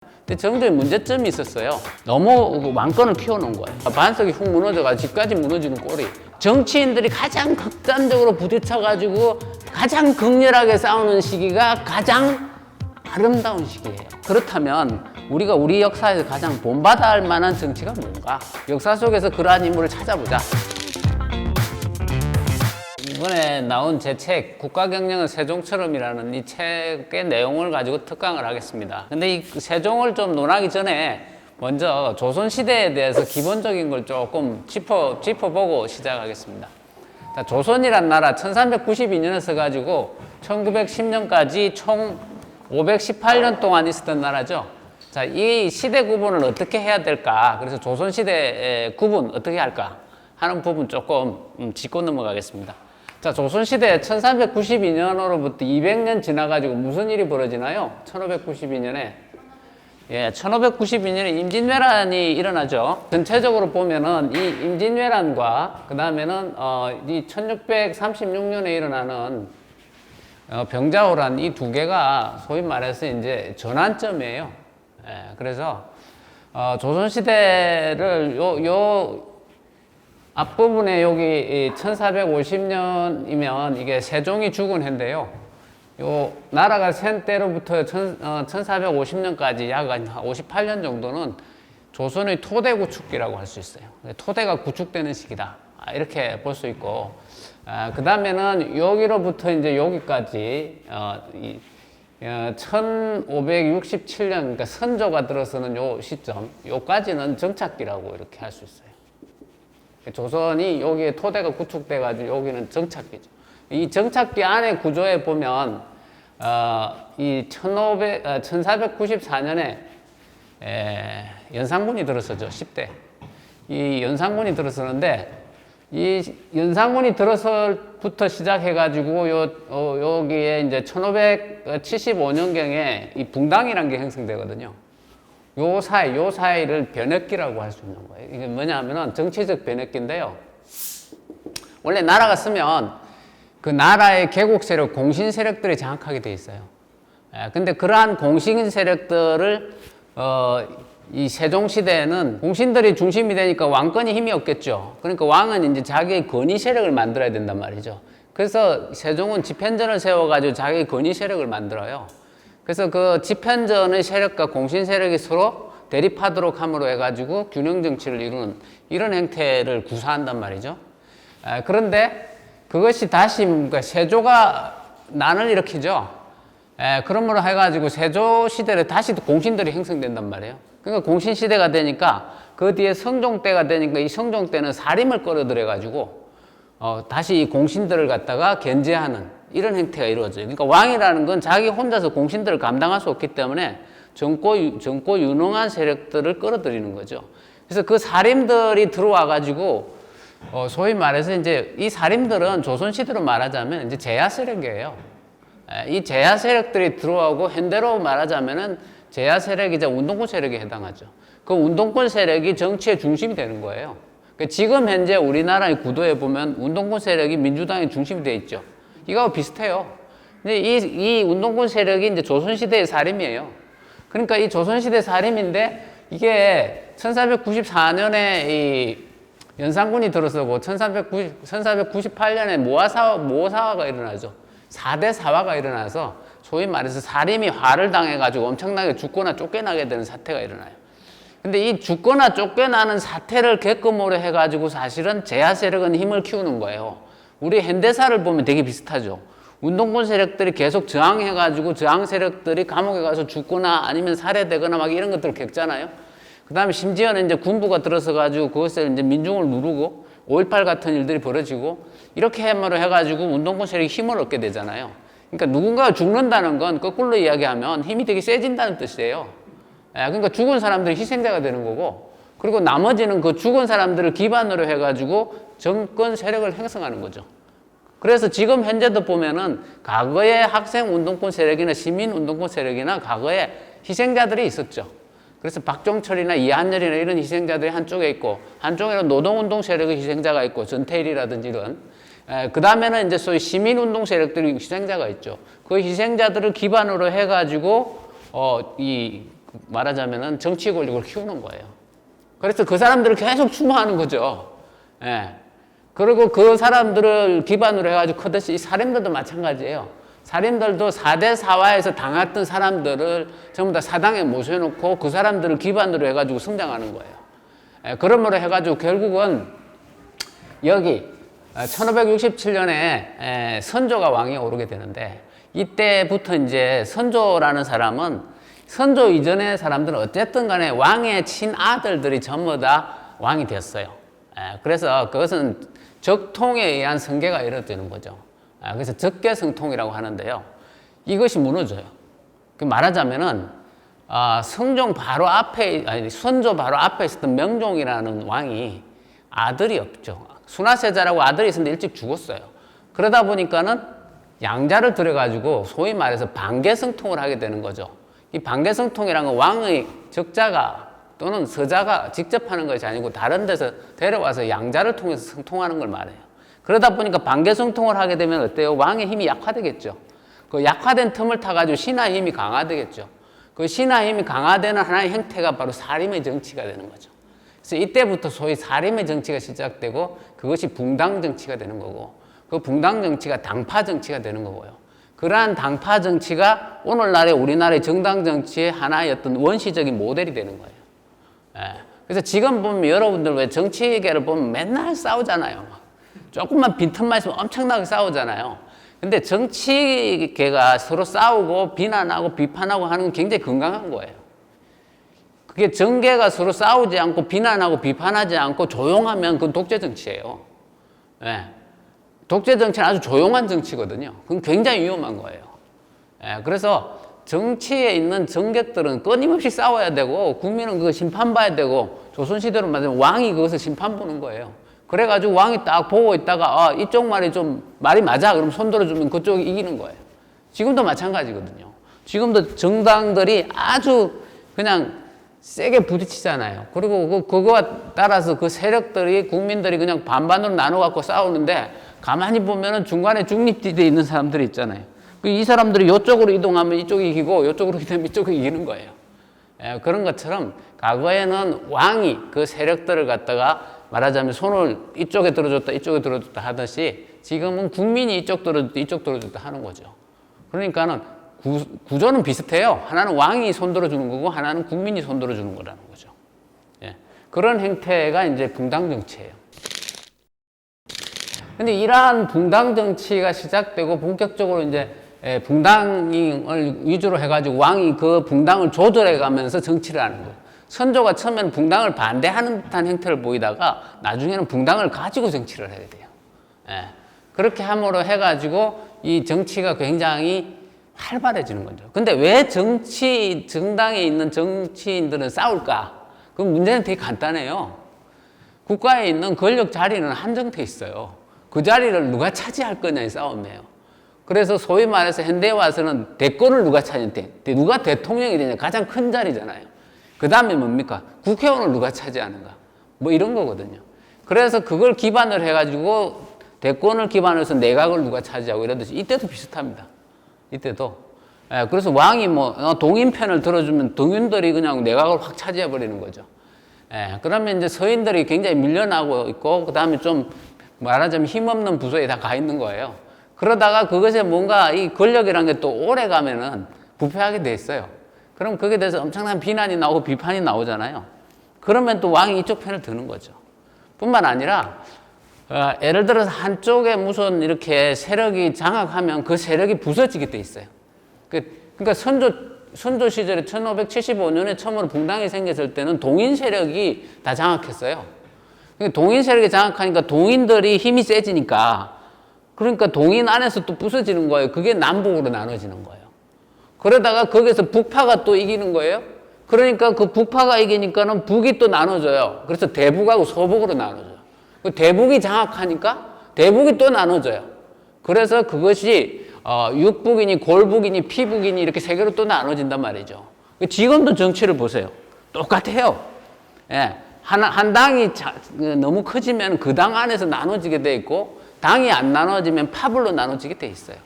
근데 정조에 문제점이 있었어요. 너무 왕권을 키워놓은 거예요. 반석이 훅 무너져가지고 집까지 무너지는 꼴이. 정치인들이 가장 극단적으로 부딪혀가지고 가장 극렬하게 싸우는 시기가 가장 아름다운 시기예요. 그렇다면 우리가 우리 역사에서 가장 본받아야 할 만한 정치가 뭔가? 역사 속에서 그러한 인물을 찾아보자. 이번에 나온 제 책 국가경영은 세종처럼이라는 이 책의 내용을 가지고 특강을 하겠습니다. 근데 이 세종을 좀 논하기 전에 먼저 조선시대에 대해서 기본적인 걸 조금 짚어보고 시작하겠습니다. 자, 조선이란 나라 1392년에 서가지고 1910년까지 총 518년 동안 있었던 나라죠. 자, 이 시대 구분을 어떻게 해야 될까? 그래서 조선시대 구분 어떻게 할까? 하는 부분 조금 짚고 넘어가겠습니다. 자, 조선시대 1392년으로부터 200년 지나가지고 무슨 일이 벌어지나요? 1592년에. 예, 1592년에 임진왜란이 일어나죠. 전체적으로 보면은 이 임진왜란과 그 다음에는 이 1636년에 일어나는 병자호란 이 두 개가 소위 말해서 이제 전환점이에요. 예, 그래서 조선시대를 요 앞부분에 여기 1450년이면 이게 세종이 죽은 해인데요. 요 나라가 센 때로부터 1450년까지 약 한 58년 정도는 조선의 토대 구축기라고 할 수 있어요. 토대가 구축되는 시기다. 이렇게 볼 수 있고, 그 다음에는 여기로부터 이제 여기까지 1567년, 그러니까 선조가 들어서는 요 시점, 요까지는 정착기라고 이렇게 할 수 있어요. 조선이 여기에 토대가 구축돼가지고 여기는 정착기죠. 이 정착기 안에 구조에 보면 이 1494년에 연산군이 들어서죠. 10대. 이 연산군이 들어서는데 이 연산군이 들어서부터 시작해가지고 여기에 이제 1575년경에 이 붕당이라는 게 형성되거든요. 요 사이를 변혁기라고 할 수 있는 거예요. 이게 뭐냐면은 정치적 변혁기인데요. 원래 나라가 쓰면 그 나라의 개국 세력, 공신 세력들이 장악하게 돼 있어요. 근데 그러한 공신 세력들을 이 세종 시대에는 공신들이 중심이 되니까 왕권이 힘이 없겠죠. 그러니까 왕은 이제 자기의 권위 세력을 만들어야 된단 말이죠. 그래서 세종은 집현전을 세워가지고 자기의 권위 세력을 만들어요. 그래서 그 집현전의 세력과 공신 세력이 서로 대립하도록 함으로 해가지고 균형 정치를 이루는 이런 형태를 구사한단 말이죠. 그런데 그것이 다시 그러니까 세조가 난을 일으키죠. 그러므로 해가지고 세조 시대에 다시 공신들이 형성된단 말이에요. 그러니까 공신 시대가 되니까 그 뒤에 성종 때가 되니까 이 성종 때는 살림을 끌어들여가지고 다시 이 공신들을 갖다가 견제하는 이런 형태가 이루어져요. 그러니까 왕이라는 건 자기 혼자서 공신들을 감당할 수 없기 때문에 젊고 유능한 세력들을 끌어들이는 거죠. 그래서 그 살림들이 들어와가지고 소위 말해서 이제 이 살림들은 조선시대로 말하자면 이제 제야 세력이에요. 이 제야 세력들이 들어오고 현대로 말하자면은 제야 세력이자 운동권 세력에 해당하죠. 그 운동권 세력이 정치의 중심이 되는 거예요. 그러니까 지금 현재 우리나라의 구도에 보면 운동권 세력이 민주당의 중심이 되어 있죠. 이거하고 비슷해요. 근데 이 운동권 세력이 이제 조선시대의 살림이에요. 그러니까 이 조선시대 살림인데 이게 1494년에 이 연산군이 들어서고 1498년에 모사화가 일어나죠. 4대 사화가 일어나서 소위 말해서 살림이 화를 당해가지고 엄청나게 죽거나 쫓겨나게 되는 사태가 일어나요. 근데 이 죽거나 쫓겨나는 사태를 겪음으로 해가지고 사실은 제야 세력은 힘을 키우는 거예요. 우리 현대사를 보면 되게 비슷하죠. 운동권 세력들이 계속 저항해가지고 저항 세력들이 감옥에 가서 죽거나 아니면 살해되거나 막 이런 것들을 겪잖아요. 그 다음에 심지어는 이제 군부가 들어서가지고 그것을 이제 민중을 누르고 5.18 같은 일들이 벌어지고 이렇게 해마로 해가지고 운동권 세력이 힘을 얻게 되잖아요. 그러니까 누군가가 죽는다는 건 거꾸로 이야기하면 힘이 되게 세진다는 뜻이에요. 그러니까 죽은 사람들이 희생자가 되는 거고 그리고 나머지는 그 죽은 사람들을 기반으로 해가지고 정권 세력을 형성하는 거죠. 그래서 지금 현재도 보면은 과거에 학생 운동권 세력이나 시민 운동권 세력이나 과거에 희생자들이 있었죠. 그래서 박종철이나 이한열이나 이런 희생자들이 한쪽에 있고 한쪽에는 노동운동 세력의 희생자가 있고 전태일이라든지 이런 그 다음에는 이제 소위 시민운동 세력들이 희생자가 있죠. 그 희생자들을 기반으로 해가지고 말하자면은 정치 권력을 키우는 거예요. 그래서 그 사람들을 계속 추모하는 거죠. 예. 그리고 그 사람들을 기반으로 해가지고 크듯이 이 살인들도 마찬가지예요. 살인들도 4대 사화에서 당했던 사람들을 전부 다 사당에 모셔놓고 그 사람들을 기반으로 해가지고 성장하는 거예요. 예. 그러므로 해가지고 결국은 여기 1567년에 선조가 왕위에 오르게 되는데 이때부터 이제 선조라는 사람은 선조 이전의 사람들은 어쨌든 간에 왕의 친아들들이 전부 다 왕이 됐어요. 그래서 그것은 적통에 의한 성계가 이루어지는 거죠. 그래서 적계성통이라고 하는데요. 이것이 무너져요. 말하자면은 성종 바로 앞에, 아니 선조 바로 앞에 있었던 명종이라는 왕이 아들이 없죠. 순화세자라고 아들이 있었는데 일찍 죽었어요. 그러다 보니까는 양자를 들여가지고 소위 말해서 반계성통을 하게 되는 거죠. 이 반계성통이라는 건 왕의 적자가 또는 서자가 직접 하는 것이 아니고 다른 데서 데려와서 양자를 통해서 성통하는 걸 말해요. 그러다 보니까 반계성통을 하게 되면 어때요? 왕의 힘이 약화되겠죠. 그 약화된 틈을 타가지고 신하의 힘이 강화되겠죠. 그 신하의 힘이 강화되는 하나의 형태가 바로 사림의 정치가 되는 거죠. 그래서 이때부터 소위 사림의 정치가 시작되고 그것이 붕당 정치가 되는 거고 그 붕당 정치가 당파 정치가 되는 거고요. 그러한 당파 정치가 오늘날의 우리나라의 정당 정치의 하나의 어떤 원시적인 모델이 되는 거예요. 그래서 지금 보면 여러분들 왜 정치계를 보면 맨날 싸우잖아요. 조금만 빈틈만 있으면 엄청나게 싸우잖아요. 근데 정치계가 서로 싸우고 비난하고 비판하고 하는 건 굉장히 건강한 거예요. 그게 정계가 서로 싸우지 않고 비난하고 비판하지 않고 조용하면 그건 독재 정치예요. 독재 정치는 아주 조용한 정치거든요. 그건 굉장히 위험한 거예요. 그래서 정치에 있는 정객들은 끊임없이 싸워야 되고 국민은 그거 심판봐야 되고 조선시대로 말하면 왕이 그것을 심판보는 거예요. 그래가지고 왕이 딱 보고 있다가 이쪽 말이 좀 말이 맞아 그럼 손들어주면 그쪽이 이기는 거예요. 지금도 마찬가지거든요. 지금도 정당들이 아주 그냥 세게 부딪히잖아요. 그리고 그거와 따라서 그 세력들이 국민들이 그냥 반반으로 나눠갖고 싸우는데 가만히 보면은 중간에 중립지대에 있는 사람들이 있잖아요. 이 사람들이 이쪽으로 이동하면 이쪽이 이기고 이쪽으로 이동하면 이쪽이 이기는 거예요. 그런 것처럼 과거에는 왕이 그 세력들을 갖다가 말하자면 손을 이쪽에 들어줬다 이쪽에 들어줬다 하듯이 지금은 국민이 이쪽 들어줬다 이쪽 들어줬다 하는 거죠. 그러니까는 구조는 비슷해요. 하나는 왕이 손들어주는 거고 하나는 국민이 손들어주는 거라는 거죠. 그런 형태가 이제 붕당 정치예요. 근데 이러한 붕당 정치가 시작되고 본격적으로 이제 붕당을 위주로 해가지고 왕이 그 붕당을 조절해 가면서 정치를 하는 거예요. 선조가 처음에는 붕당을 반대하는 듯한 형태를 보이다가 나중에는 붕당을 가지고 정치를 하게 돼요. 그렇게 함으로 해가지고 이 정치가 굉장히 활발해지는 거죠. 근데 왜 정당에 있는 정치인들은 싸울까? 그 문제는 되게 간단해요. 국가에 있는 권력 자리는 한정돼 있어요. 그 자리를 누가 차지할 거냐의 싸움이에요. 그래서 소위 말해서 현대에 와서는 대권을 누가 차지하냐, 누가 대통령이 되냐 가장 큰 자리잖아요. 그 다음에 뭡니까? 국회의원을 누가 차지하는가? 뭐 이런 거거든요. 그래서 그걸 기반으로 해가지고 대권을 기반으로 해서 내각을 누가 차지하고 이러듯이 이때도 비슷합니다. 이때도. 그래서 왕이 뭐 동인 편을 들어주면 동인들이 그냥 내각을 확 차지해 버리는 거죠. 그러면 이제 서인들이 굉장히 밀려나고 있고 그 다음에 좀 말하자면 힘없는 부서에 다 가 있는 거예요. 그러다가 그것에 뭔가 이 권력이라는 게 또 오래 가면은 부패하게 돼 있어요. 그럼 거기에 대해서 엄청난 비난이 나오고 비판이 나오잖아요. 그러면 또 왕이 이쪽 편을 드는 거죠. 뿐만 아니라 예를 들어서 한쪽에 무슨 이렇게 세력이 장악하면 그 세력이 부서지게 돼 있어요. 그러니까 선조 시절에 1575년에 처음으로 붕당이 생겼을 때는 동인 세력이 다 장악했어요. 동인 세력이 장악하니까 동인들이 힘이 세지니까 그러니까 동인 안에서 또 부서지는 거예요. 그게 남북으로 나눠지는 거예요. 그러다가 거기서 북파가 또 이기는 거예요. 그러니까 그 북파가 이기니까는 북이 또 나눠져요. 그래서 대북하고 서북으로 나눠져요. 대북이 장악하니까 대북이 또 나눠져요. 그래서 그것이 육북이니 골북이니 피북이니 이렇게 세 개로 또 나눠진단 말이죠. 지금도 정치를 보세요. 똑같아요. 한 당이 너무 커지면 그 당 안에서 나눠지게 돼 있고 당이 안 나눠지면 파벌로 나눠지게 돼 있어요.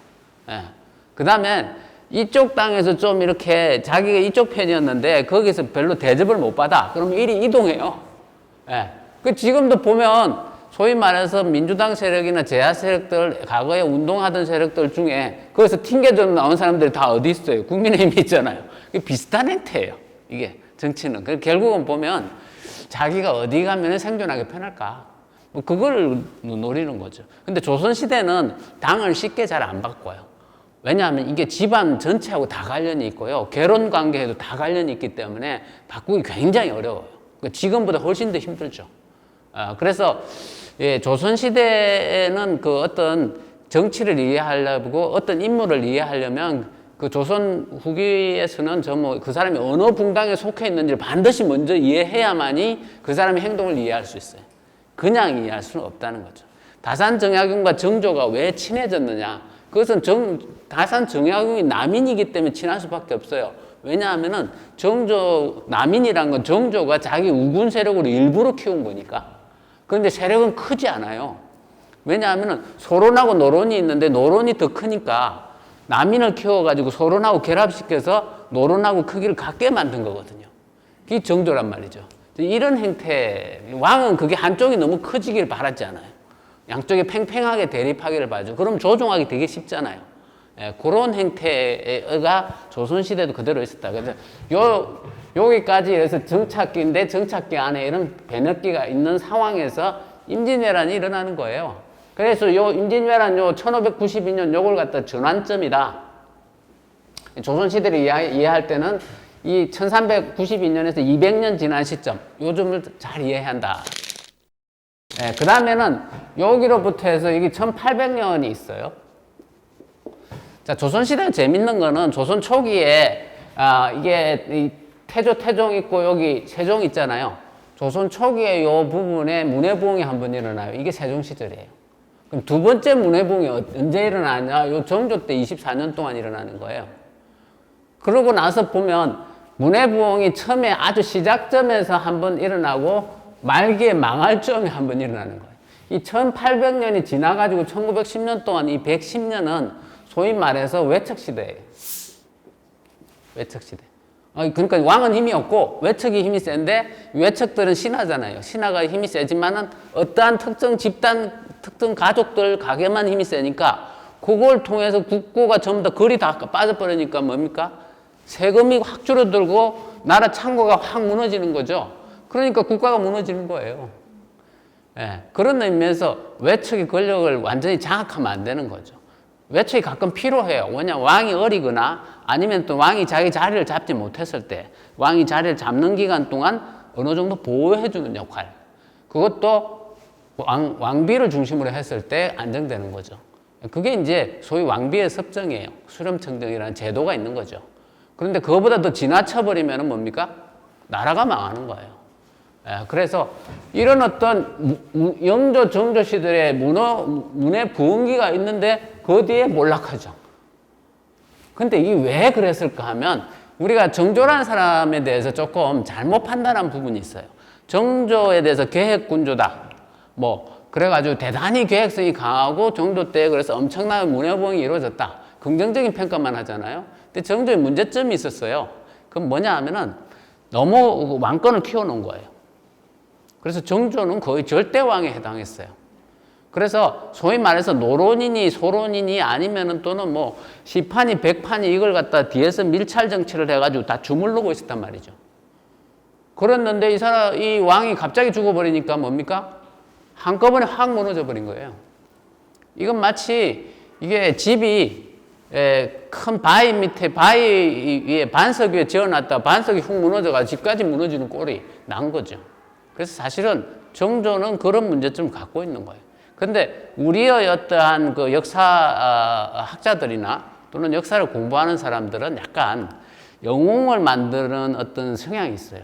그 다음에 이쪽 땅에서 좀 이렇게 자기가 이쪽 편이었는데 거기서 별로 대접을 못 받아. 그러면 이리 이동해요. 예. 그 지금도 보면 소위 말해서 민주당 세력이나 제야 세력들, 과거에 운동하던 세력들 중에 거기서 튕겨져 나온 사람들이 다 어디 있어요? 국민의힘이 있잖아요. 비슷한 행태예요. 이게 정치는. 결국은 보면 자기가 어디 가면 생존하기 편할까? 뭐 그걸 노리는 거죠. 근데 조선시대는 당을 쉽게 잘 안 바꿔요. 왜냐하면 이게 집안 전체하고 다 관련이 있고요. 결혼 관계에도 다 관련이 있기 때문에 바꾸기 굉장히 어려워요. 지금보다 훨씬 더 힘들죠. 그래서 예, 조선시대에는 그 어떤 정치를 이해하려고 어떤 인물을 이해하려면 그 조선 후기에서는 그 사람이 어느 붕당에 속해 있는지를 반드시 먼저 이해해야만이 그 사람의 행동을 이해할 수 있어요. 그냥 이해할 수는 없다는 거죠. 다산 정약용과 정조가 왜 친해졌느냐? 그것은 다산 정약용이 남인이기 때문에 친할 수밖에 없어요. 왜냐하면은 남인이란 건 정조가 자기 우군 세력으로 일부러 키운 거니까. 그런데 세력은 크지 않아요. 왜냐하면은 소론하고 노론이 있는데 노론이 더 크니까 남인을 키워가지고 소론하고 결합시켜서 노론하고 크기를 같게 만든 거거든요. 그게 정조란 말이죠. 이런 형태, 왕은 그게 한쪽이 너무 커지길 바라지 않아요. 양쪽이 팽팽하게 대립하기를 바라죠. 그럼 조종하기 되게 쉽잖아요. 예, 그런 형태가 조선시대도 그대로 있었다. 그래서 여기까지 해서 정착기인데 정착기 안에 이런 배녁기가 있는 상황에서 임진왜란이 일어나는 거예요. 그래서 임진왜란 1592년 요걸 갖다 전환점이다. 조선시대를 이해할 때는 이 1392년에서 200년 지난 시점, 요즘을 잘 이해해야 한다. 네, 그 다음에는 여기로부터 해서 이게 1800년이 있어요. 자, 조선시대가 재밌는 거는 조선 초기에, 이게 태종 있고 여기 세종 있잖아요. 조선 초기에 요 부분에 문해부흥이 한번 일어나요. 이게 세종 시절이에요. 그럼 두 번째 문해부흥이 언제 일어나냐? 요 정조 때 24년 동안 일어나는 거예요. 그러고 나서 보면 문해부흥이 처음에 아주 시작점에서 한번 일어나고 말기에 망할 점이 한번 일어나는 거예요. 이 1800년이 지나가지고 1910년 동안 이 110년은 소위 말해서 외척시대예요. 외척시대. 그러니까 왕은 힘이 없고 외척이 힘이 센데 외척들은 신하잖아요. 신하가 힘이 세지만은 어떠한 특정 집단, 특정 가족들, 가게만 힘이 세니까 그걸 통해서 국고가 전부 다 거리 다 빠져버리니까 뭡니까? 세금이 확 줄어들고 나라 창고가 확 무너지는 거죠. 그러니까 국가가 무너지는 거예요. 예, 그런 의미에서 외척의 권력을 완전히 장악하면 안 되는 거죠. 외척이 가끔 필요해요. 왜냐 왕이 어리거나 아니면 또 왕이 자기 자리를 잡지 못했을 때 왕이 자리를 잡는 기간 동안 어느 정도 보호해주는 역할. 그것도 왕비를 중심으로 했을 때 안정되는 거죠. 그게 이제 소위 왕비의 섭정이에요. 수렴청정이라는 제도가 있는 거죠. 그런데 그거보다 더 지나쳐버리면 뭡니까? 나라가 망하는 거예요. 그래서 이런 어떤 영조, 정조 시절에 문해 부흥기가 있는데 그 뒤에 몰락하죠. 근데 이게 왜 그랬을까 하면 우리가 정조라는 사람에 대해서 조금 잘못 판단한 부분이 있어요. 정조에 대해서 계획군주다. 그래가지고 대단히 계획성이 강하고 정조 때 그래서 엄청난 문해부흥이 이루어졌다. 긍정적인 평가만 하잖아요. 근데 정조에 문제점이 있었어요. 그건 뭐냐 하면은 너무 왕권을 키워놓은 거예요. 그래서 정조는 거의 절대왕에 해당했어요. 그래서 소위 말해서 노론이니 소론이니 아니면은 또는 시판이 백판이 이걸 갖다 뒤에서 밀찰 정치를 해가지고 다 주물르고 있었단 말이죠. 그랬는데 이 왕이 갑자기 죽어버리니까 뭡니까? 한꺼번에 확 무너져 버린 거예요. 이건 마치 이게 집이 큰 바위 밑에 바위 위에 반석 위에 지어놨다 반석이 훅 무너져가 집까지 무너지는 꼴이 난 거죠. 그래서 사실은 정조는 그런 문제점을 갖고 있는 거예요. 근데 우리의 어떠한 그 역사 학자들이나 또는 역사를 공부하는 사람들은 약간 영웅을 만드는 어떤 성향이 있어요.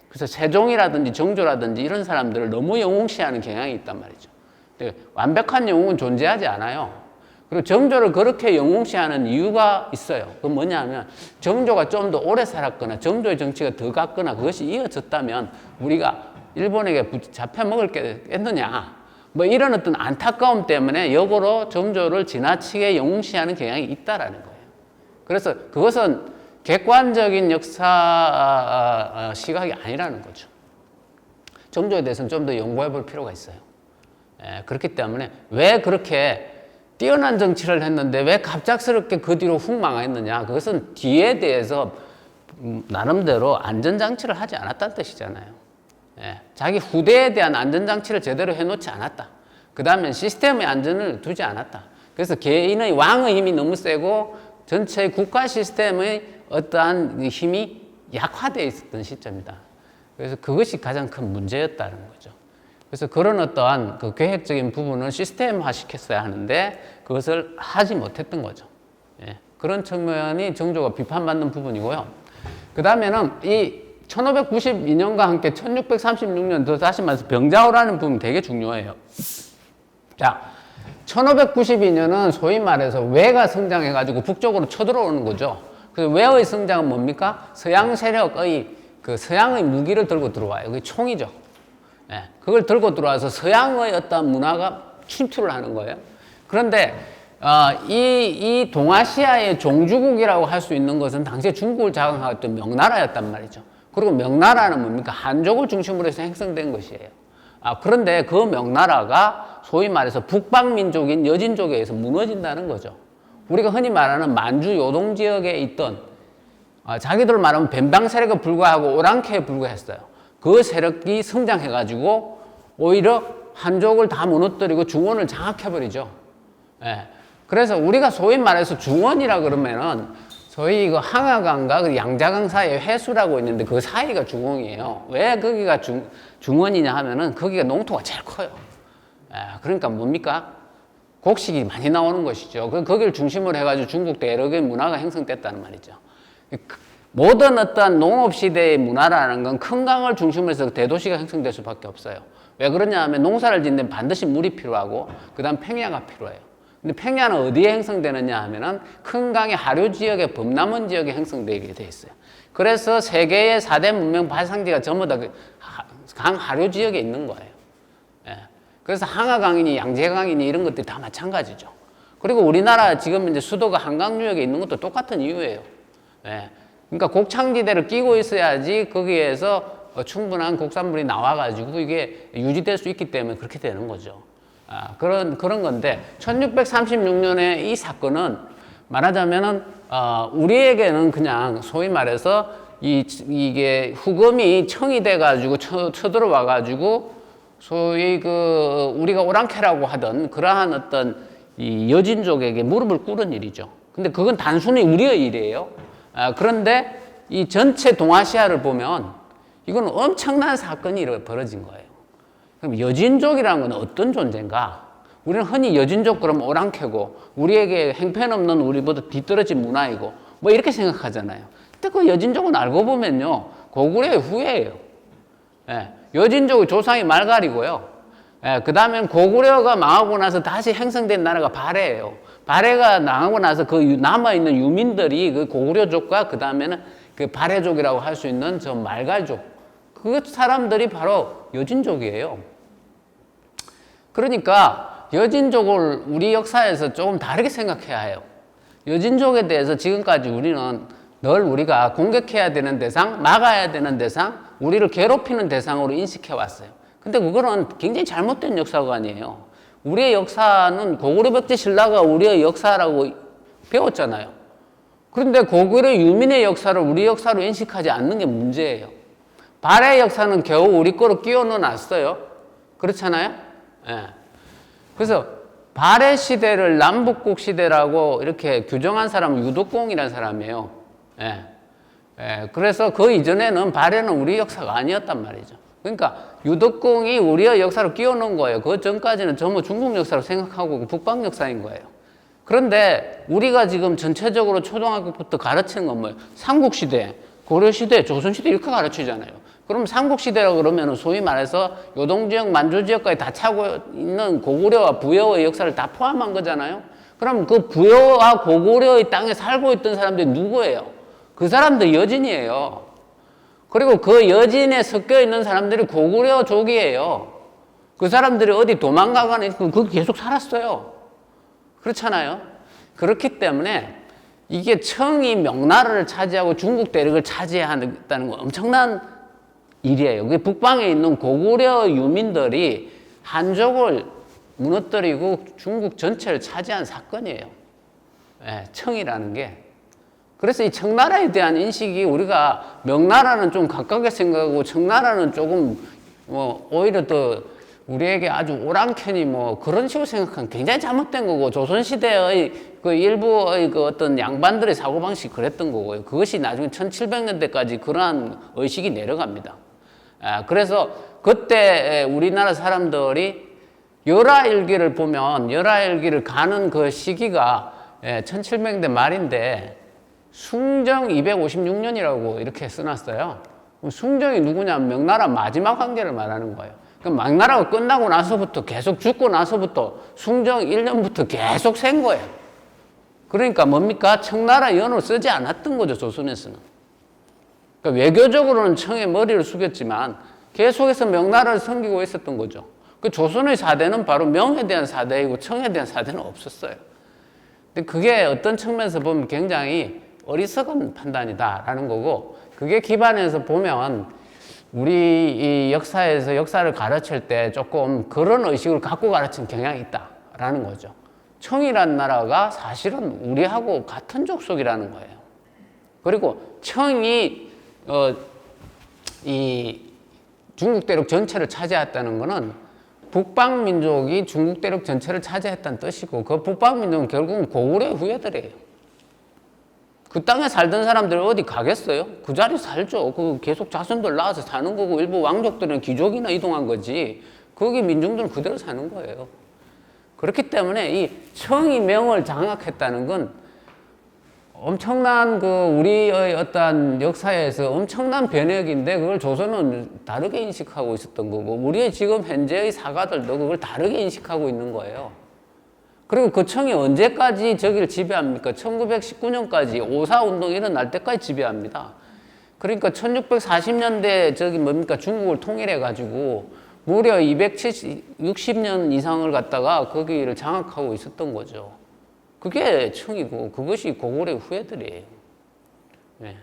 그래서 세종이라든지 정조라든지 이런 사람들을 너무 영웅시하는 경향이 있단 말이죠. 근데 완벽한 영웅은 존재하지 않아요. 그리고 정조를 그렇게 영웅시하는 이유가 있어요. 그건 뭐냐면 정조가 좀 더 오래 살았거나 정조의 정치가 더 갔거나 그것이 이어졌다면 우리가 일본에게 잡혀먹을 게 있느냐. 이런 어떤 안타까움 때문에 역으로 정조를 지나치게 영웅시하는 경향이 있다라는 거예요. 그래서 그것은 객관적인 역사 시각이 아니라는 거죠. 정조에 대해서는 좀 더 연구해 볼 필요가 있어요. 그렇기 때문에 왜 그렇게 뛰어난 정치를 했는데 왜 갑작스럽게 그 뒤로 훅 망했느냐. 그것은 뒤에 대해서 나름대로 안전장치를 하지 않았다는 뜻이잖아요. 자기 후대에 대한 안전장치를 제대로 해놓지 않았다. 그 다음에 시스템의 안전을 두지 않았다. 그래서 개인의 왕의 힘이 너무 세고 전체 국가 시스템의 어떠한 힘이 약화되어 있었던 시점이다. 그래서 그것이 가장 큰 문제였다는 거죠. 그래서 그런 어떠한 그 계획적인 부분을 시스템화 시켰어야 하는데 그것을 하지 못했던 거죠. 그런 측면이 정조가 비판받는 부분이고요. 그 다음에는 이 1592년과 함께 1636년도 다시 말해서 병자호라는 부분이 되게 중요해요. 자, 1592년은 소위 말해서 외가 성장해가지고 북쪽으로 쳐들어오는 거죠. 그래서 외의 성장은 뭡니까? 서양 세력의 그 서양의 무기를 들고 들어와요. 그게 총이죠. 그걸 들고 들어와서 서양의 어떤 문화가 침투를 하는 거예요. 그런데 이 동아시아의 종주국이라고 할 수 있는 것은 당시에 중국을 장악했던 명나라였단 말이죠. 그리고 명나라는 뭡니까? 한족을 중심으로 해서 형성된 것이에요. 그런데 그 명나라가 소위 말해서 북방민족인 여진족에 의해서 무너진다는 거죠. 우리가 흔히 말하는 만주 요동 지역에 있던 자기들 말하면 벤방 세력에 불과하고 오랑캐에 불과했어요. 그 세력이 성장해가지고 오히려 한족을 다 무너뜨리고 중원을 장악해버리죠. 그래서 우리가 소위 말해서 중원이라 그러면은 저희 그 항하강과 그 양자강 사이에 해수라고 있는데 그 사이가 중원이에요. 왜 거기가 중원이냐 하면은 거기가 농토가 제일 커요. 그러니까 뭡니까? 곡식이 많이 나오는 것이죠. 거기를 중심으로 해가지고 중국 대륙의 문화가 형성됐다는 말이죠. 모든 어떤 농업시대의 문화라는 건 큰 강을 중심으로 해서 대도시가 형성될 수밖에 없어요. 왜 그러냐 하면 농사를 짓는 반드시 물이 필요하고 그 다음 평야가 필요해요. 근데 평야는 어디에 형성되느냐 하면은 큰 강의 하류 지역에 범람원 지역에 형성되게 돼 있어요. 그래서 세계의 4대 문명 발상지가 전부 다 강 하류 지역에 있는 거예요. 그래서 항하강이니 양재강이니 이런 것들이 다 마찬가지죠. 그리고 우리나라 지금 이제 수도가 한강유역에 있는 것도 똑같은 이유예요. 그러니까 곡창지대를 끼고 있어야지 거기에서 충분한 국산물이 나와가지고 이게 유지될 수 있기 때문에 그렇게 되는 거죠. 그런 건데 1636년에 이 사건은 말하자면은 우리에게는 그냥 소위 말해서 이게 후금이 청이 돼가지고 쳐들어와가지고 소위 우리가 오랑캐라고 하던 그러한 어떤 이 여진족에게 무릎을 꿇은 일이죠. 근데 그건 단순히 우리의 일이에요. 그런데 이 전체 동아시아를 보면 이건 엄청난 사건이 벌어진 거예요. 그럼 여진족이라는 건 어떤 존재인가? 우리는 흔히 여진족 그러면 오랑캐고 우리에게 행편없는 우리보다 뒤떨어진 문화이고 뭐 이렇게 생각하잖아요. 근데 그 여진족은 알고 보면요. 고구려의 후예예요. 여진족의 조상이 말갈이고요. 그 다음엔 고구려가 망하고 나서 다시 형성된 나라가 발해예요. 발해가 망하고 나서 그 남아있는 유민들이 그 고구려족과 그 다음에는 그 발해족이라고 할 수 있는 저 말갈족. 그 사람들이 바로 여진족이에요. 그러니까 여진족을 우리 역사에서 조금 다르게 생각해야 해요. 여진족에 대해서 지금까지 우리는 늘 우리가 공격해야 되는 대상, 막아야 되는 대상, 우리를 괴롭히는 대상으로 인식해 왔어요. 근데 그거는 굉장히 잘못된 역사관이에요. 우리의 역사는 고구려 백제 신라가 우리의 역사라고 배웠잖아요. 그런데 고구려 유민의 역사를 우리 역사로 인식하지 않는 게 문제예요. 발해의 역사는 겨우 우리 거로 끼워 넣어 놨어요. 그렇잖아요? 그래서 발해 시대를 남북국 시대라고 이렇게 규정한 사람은 유독공이라는 사람이에요. 그래서 그 이전에는 발해는 우리 역사가 아니었단 말이죠. 그러니까 유독공이 우리의 역사로 끼워 넣은 거예요. 그 전까지는 전부 중국 역사로 생각하고 북방 역사인 거예요. 그런데 우리가 지금 전체적으로 초등학교부터 가르치는 건 뭐예요? 삼국시대, 고려시대, 조선시대 이렇게 가르치잖아요. 그럼 삼국시대라고 그러면 소위 말해서 요동지역, 만주지역까지 다 차고 있는 고구려와 부여의 역사를 다 포함한 거잖아요. 그럼 그 부여와 고구려의 땅에 살고 있던 사람들이 누구예요? 그 사람들 여진이에요. 그리고 그 여진에 섞여 있는 사람들이 고구려족이에요. 그 사람들이 어디 도망가거나 그 계속 살았어요. 그렇잖아요. 그렇기 때문에 이게 청이 명나라를 차지하고 중국 대륙을 차지한다는 건 엄청난 일이에요. 그게 북방에 있는 고구려 유민들이 한족을 무너뜨리고 중국 전체를 차지한 사건이에요. 예, 청이라는 게. 그래서 이 청나라에 대한 인식이 우리가 명나라는 좀 가깝게 생각하고 청나라는 조금 오히려 더 우리에게 아주 오랑캐니 그런 식으로 생각하면 굉장히 잘못된 거고, 조선시대의 그 일부의 그 어떤 양반들의 사고방식이 그랬던 거고요. 그것이 나중에 1700년대까지 그러한 의식이 내려갑니다. 그래서 그때 우리나라 사람들이 열하일기를 보면 열하일기를 가는 그 시기가 1700년대 말인데 숭정 256년이라고 이렇게 써놨어요. 숭정이 누구냐면 명나라 마지막 황제를 말하는 거예요. 그럼 명나라가 끝나고 나서부터 계속 죽고 나서부터 숭정 1년부터 계속 센 거예요. 그러니까 뭡니까? 청나라 연호 쓰지 않았던 거죠, 조선에서는. 그러니까 외교적으로는 청의 머리를 숙였지만 계속해서 명나라를 섬기고 있었던 거죠. 그 조선의 사대는 바로 명에 대한 사대이고 청에 대한 사대는 없었어요. 근데 그게 어떤 측면에서 보면 굉장히 어리석은 판단이다라는 거고, 그게 기반에서 보면 우리 이 역사에서 역사를 가르칠 때 조금 그런 의식을 갖고 가르치는 경향이 있다라는 거죠. 청이라는 나라가 사실은 우리하고 같은 족속이라는 거예요. 그리고 청이 이 중국 대륙 전체를 차지했다는 것은 북방 민족이 중국 대륙 전체를 차지했다는 뜻이고, 그 북방 민족은 결국은 고구려의 후예들이에요. 그 땅에 살던 사람들 어디 가겠어요? 그 자리 살죠. 그 계속 자손들 낳아서 사는 거고, 일부 왕족들은 귀족이나 이동한 거지, 거기 민중들은 그대로 사는 거예요. 그렇기 때문에 이 청이 명을 장악했다는 건 엄청난 우리의 어떤 역사에서 엄청난 변혁인데, 그걸 조선은 다르게 인식하고 있었던 거고, 우리의 지금 현재의 사가들도 그걸 다르게 인식하고 있는 거예요. 그리고 그 청이 언제까지 저기를 지배합니까? 1919년까지 5.4 운동이 일어날 때까지 지배합니다. 그러니까 1640년대 중국을 통일해가지고 무려 260년 이상을 갖다가 거기를 장악하고 있었던 거죠. 그게 청이고, 그것이 고구려의 후예들이에요. 네.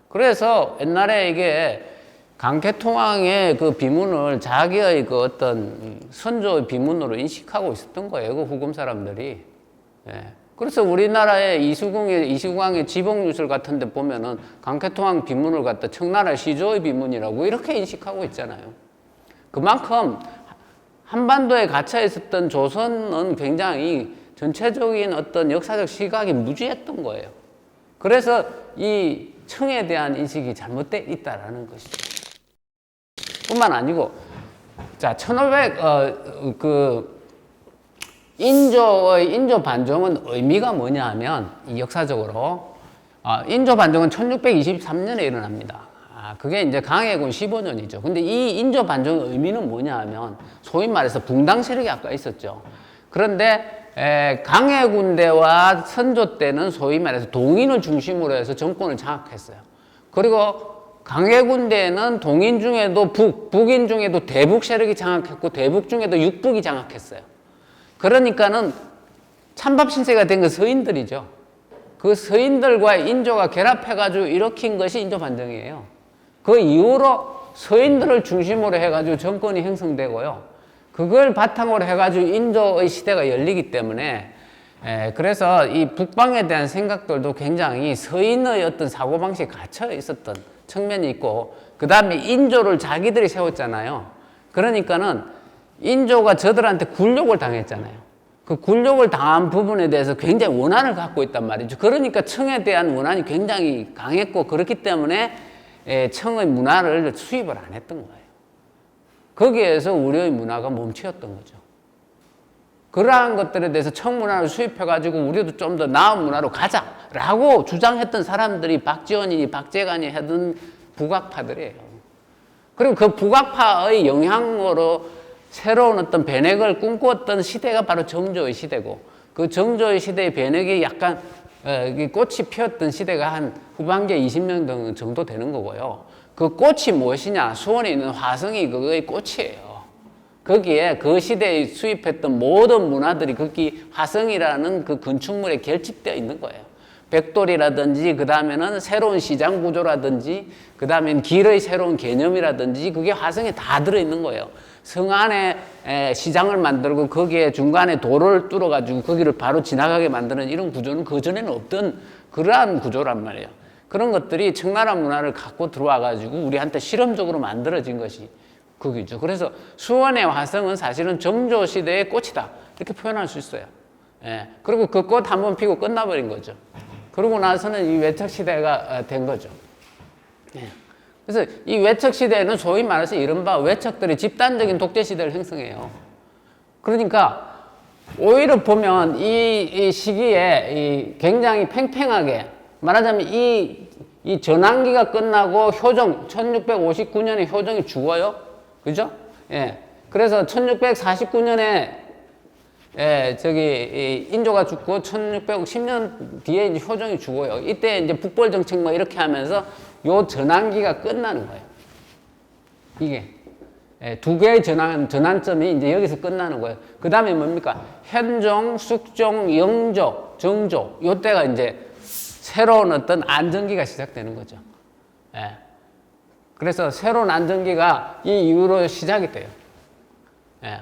그래서 옛날에 이게 강태통왕의 그 비문을 자기의 그 어떤 선조의 비문으로 인식하고 있었던 거예요, 그 후금 사람들이. 예. 그래서 우리나라의 이수광의 지봉유술 같은 데 보면은 강태통왕 비문을 갖다 청나라 시조의 비문이라고 이렇게 인식하고 있잖아요. 그만큼 한반도에 갇혀 있었던 조선은 굉장히 전체적인 어떤 역사적 시각이 무지했던 거예요. 그래서 이 청에 대한 인식이 잘못되어 있다라는 것이죠. 뿐만 아니고, 자, 1500, 인조 반정은 의미가 뭐냐 하면, 이 역사적으로, 인조 반정은 1623년에 일어납니다. 그게 이제 강해군 15년이죠. 근데 이 인조 반정의 의미는 뭐냐 하면, 소위 말해서 붕당 세력이 아까 있었죠. 그런데, 강해군대와 선조 때는 소위 말해서 동인을 중심으로 해서 정권을 장악했어요. 그리고 강해군대는 동인 중에도 북인 중에도 대북 세력이 장악했고, 대북 중에도 육북이 장악했어요. 그러니까는 찬밥 신세가 된 건 서인들이죠. 그 서인들과 인조가 결합해가지고 일으킨 것이 인조 반정이에요. 그 이후로 서인들을 중심으로 해가지고 정권이 형성되고요. 그걸 바탕으로 해가지고 인조의 시대가 열리기 때문에, 그래서 이 북방에 대한 생각들도 굉장히 서인의 어떤 사고방식에 갇혀 있었던 측면이 있고, 그 다음에 인조를 자기들이 세웠잖아요. 그러니까는 인조가 저들한테 굴욕을 당했잖아요. 그 굴욕을 당한 부분에 대해서 굉장히 원한을 갖고 있단 말이죠. 그러니까 청에 대한 원한이 굉장히 강했고, 그렇기 때문에 청의 문화를 수입을 안 했던 거예요. 거기에서 우리의 문화가 멈추었던 거죠. 그러한 것들에 대해서 청 문화를 수입해가지고 우리도 좀 더 나은 문화로 가자라고 주장했던 사람들이 박지원이니 박재관이 하던 북악파들이에요. 그리고 그 북악파의 영향으로 새로운 어떤 변혁을 꿈꾸었던 시대가 바로 정조의 시대고, 그 정조의 시대의 변혁이 약간 꽃이 피었던 시대가 한 후반기에 20년 정도 되는 거고요. 그 꽃이 무엇이냐? 수원에 있는 화성이 그거의 꽃이에요. 거기에 그 시대에 수입했던 모든 문화들이 거기 화성이라는 그 건축물에 결집되어 있는 거예요. 벡돌이라든지, 그 다음에는 새로운 시장 구조라든지, 그 다음엔 길의 새로운 개념이라든지, 그게 화성에 다 들어있는 거예요. 성 안에 시장을 만들고 거기에 중간에 도로를 뚫어가지고 거기를 바로 지나가게 만드는 이런 구조는 그전에는 없던 그러한 구조란 말이에요. 그런 것들이 청나라 문화를 갖고 들어와가지고 우리한테 실험적으로 만들어진 것이 거기죠. 그래서 수원의 화성은 사실은 정조시대의 꽃이다, 이렇게 표현할 수 있어요. 예. 그리고 그 꽃 한번 피고 끝나버린 거죠. 그러고 나서는 이 외척시대가 된 거죠. 예. 그래서 이 외척시대에는 소위 말해서 이른바 외척들이 집단적인 독재시대를 형성해요. 그러니까 오히려 보면 이 시기에 굉장히 팽팽하게 말하자면 이 전환기가 끝나고 효정, 1659년에 효정이 죽어요. 그죠? 예. 그래서 1649년에 인조가 죽고 1610년 뒤에 이제 효정이 죽어요. 이때 이제 북벌 정책 뭐 이렇게 하면서 요 전환기가 끝나는 거예요. 이게. 두 개의 전환점이 이제 여기서 끝나는 거예요. 그 다음에 뭡니까? 현종, 숙종, 영조, 정조. 요 때가 이제 새로운 어떤 안정기가 시작되는 거죠. 예. 그래서 새로운 안정기가 이 이후로 시작이 돼요. 예.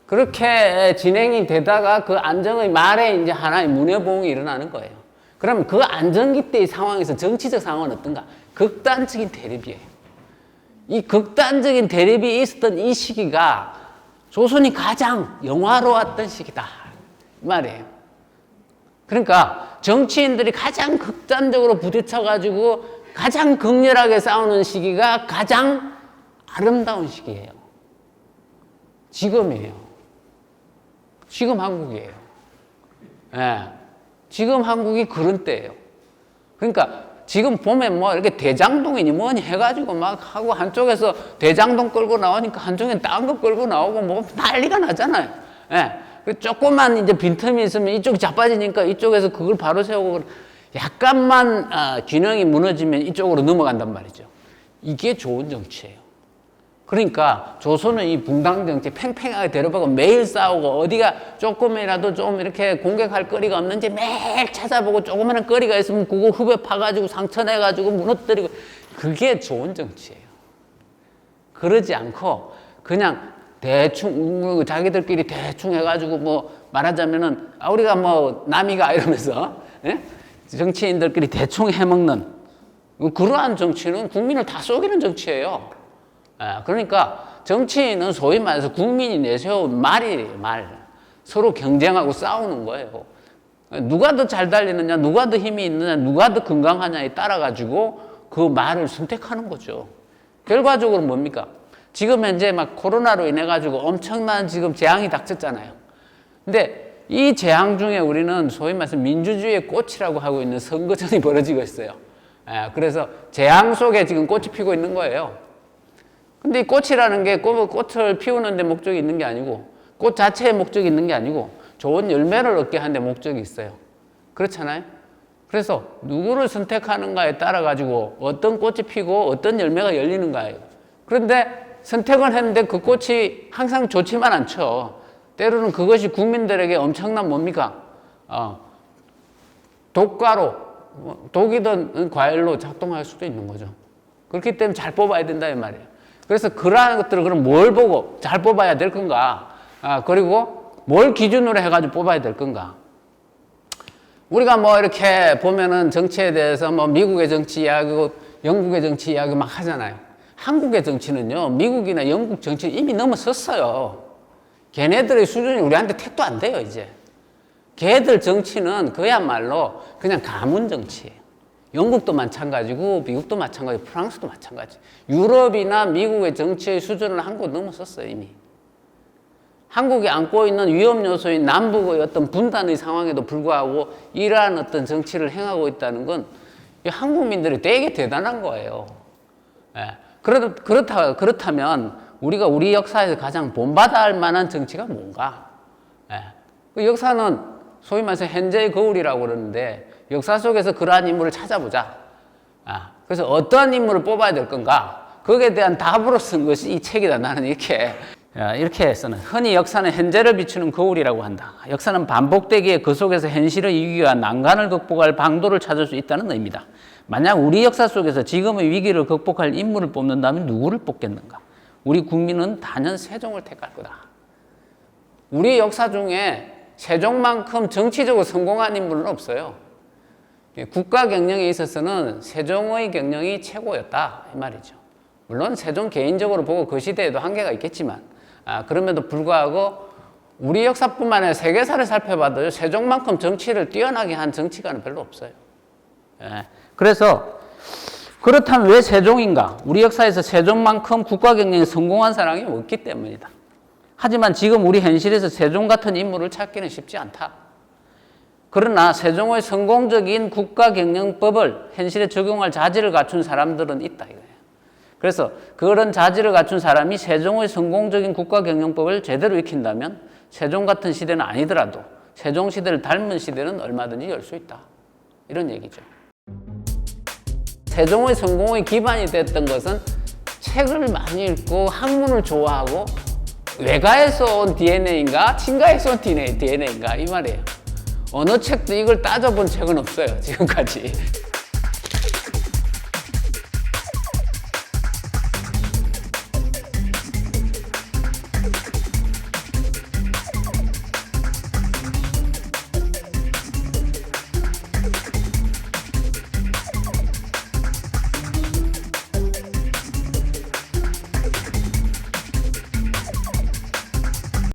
그렇게 진행이 되다가 그 안정의 말에 이제 하나의 문해보응이 일어나는 거예요. 그럼 그 안정기 때의 상황에서 정치적 상황은 어떤가? 극단적인 대립이에요. 이 극단적인 대립이 있었던 이 시기가 조선이 가장 영화로웠던 시기다, 이 말이에요. 그러니까 정치인들이 가장 극단적으로 부딪혀가지고 가장 극렬하게 싸우는 시기가 가장 아름다운 시기예요. 지금이에요. 지금 한국이에요. 예. 지금 한국이 그런 때예요. 그러니까 지금 보면 뭐 이렇게 대장동이니 뭐니 해가지고 막 하고 한쪽에서 대장동 끌고 나오니까 한쪽엔 딴 거 끌고 나오고 뭐 난리가 나잖아요. 예. 조금만 이제 빈틈이 있으면 이쪽이 자빠지니까 이쪽에서 그걸 바로 세우고 약간만 균형이 무너지면 이쪽으로 넘어간단 말이죠. 이게 좋은 정치예요. 그러니까 조선은 이 붕당 정치 팽팽하게 데려가고 매일 싸우고 어디가 조금이라도 좀 이렇게 공격할 거리가 없는지 매일 찾아보고 조그마한 거리가 있으면 그거 흡에 파가지고 상처내가지고 무너뜨리고, 그게 좋은 정치예요. 그러지 않고 그냥 대충 자기들끼리 대충 해가지고 뭐 말하자면은 우리가 뭐 남이가 이러면서 정치인들끼리 대충 해먹는 그러한 정치는 국민을 다 속이는 정치예요. 그러니까 정치인은 소위 말해서 국민이 내세운 말이에요, 말. 서로 경쟁하고 싸우는 거예요. 누가 더 잘 달리느냐, 누가 더 힘이 있느냐, 누가 더 건강하냐에 따라가지고 그 말을 선택하는 거죠. 결과적으로 뭡니까? 지금 현재 막 코로나로 인해가지고 엄청난 지금 재앙이 닥쳤잖아요. 근데 이 재앙 중에 우리는 소위 말해서 민주주의의 꽃이라고 하고 있는 선거전이 벌어지고 있어요. 그래서 재앙 속에 지금 꽃이 피고 있는 거예요. 근데 이 꽃이라는 게 꽃을 피우는 데 목적이 있는 게 아니고 꽃 자체에 목적이 있는 게 아니고 좋은 열매를 얻게 하는 데 목적이 있어요. 그렇잖아요? 그래서 누구를 선택하는가에 따라 가지고 어떤 꽃이 피고 어떤 열매가 열리는가예요. 그런데 선택을 했는데 그 꽃이 항상 좋지만 않죠. 때로는 그것이 국민들에게 엄청난 뭡니까? 독가로, 독이든 과일로 작동할 수도 있는 거죠. 그렇기 때문에 잘 뽑아야 된다, 이 말이에요. 그래서 그러한 것들을 그럼 뭘 보고 잘 뽑아야 될 건가? 그리고 뭘 기준으로 해가지고 뽑아야 될 건가? 우리가 뭐 이렇게 보면은 정치에 대해서 뭐 미국의 정치 이야기고 영국의 정치 이야기 막 하잖아요. 한국의 정치는요, 미국이나 영국 정치는 이미 넘어섰어요. 걔네들의 수준이 우리한테 택도 안 돼요, 이제. 걔들 정치는 그야말로 그냥 가문 정치예요. 영국도 마찬가지고 미국도 마찬가지고 프랑스도 마찬가지. 유럽이나 미국의 정치의 수준을 한국 넘어섰어요, 이미. 한국이 안고 있는 위험 요소인 남북의 어떤 분단의 상황에도 불구하고 이러한 어떤 정치를 행하고 있다는 건 한국민들이 되게 대단한 거예요. 그렇다면 우리가 우리 역사에서 가장 본받아야 할 만한 정치가 뭔가? 그 역사는 소위 말해서 현재의 거울이라고 그러는데 역사 속에서 그러한 인물을 찾아보자. 그래서 어떠한 인물을 뽑아야 될 건가? 거기에 대한 답으로 쓴 것이 이 책이다. 나는 이렇게 이렇게 써는 흔히 역사는 현재를 비추는 거울이라고 한다. 역사는 반복되기에 그 속에서 현실의 위기와 난관을 극복할 방도를 찾을 수 있다는 의미다. 만약 우리 역사 속에서 지금의 위기를 극복할 인물을 뽑는다면 누구를 뽑겠는가? 우리 국민은 단연 세종을 택할 거다. 우리 역사 중에 세종만큼 정치적으로 성공한 인물은 없어요. 국가 경영에 있어서는 세종의 경영이 최고였다 이 말이죠. 물론 세종 개인적으로 보고 그 시대에도 한계가 있겠지만 그럼에도 불구하고 우리 역사뿐만 아니라 세계사를 살펴봐도 세종만큼 정치를 뛰어나게 한 정치가는 별로 없어요. 그래서 그렇다면 왜 세종인가? 우리 역사에서 세종만큼 국가 경영에 성공한 사람이 없기 때문이다. 하지만 지금 우리 현실에서 세종 같은 인물을 찾기는 쉽지 않다. 그러나 세종의 성공적인 국가 경영법을 현실에 적용할 자질을 갖춘 사람들은 있다 이거예요. 그래서 그런 자질을 갖춘 사람이 세종의 성공적인 국가 경영법을 제대로 익힌다면 세종 같은 시대는 아니더라도 세종 시대를 닮은 시대는 얼마든지 열 수 있다. 이런 얘기죠. 세종의 성공의 기반이 됐던 것은 책을 많이 읽고 학문을 좋아하고 외가에서 온 DNA인가 친가에서 온 DNA인가 이 말이에요. 어느 책도 이걸 따져본 책은 없어요 지금까지.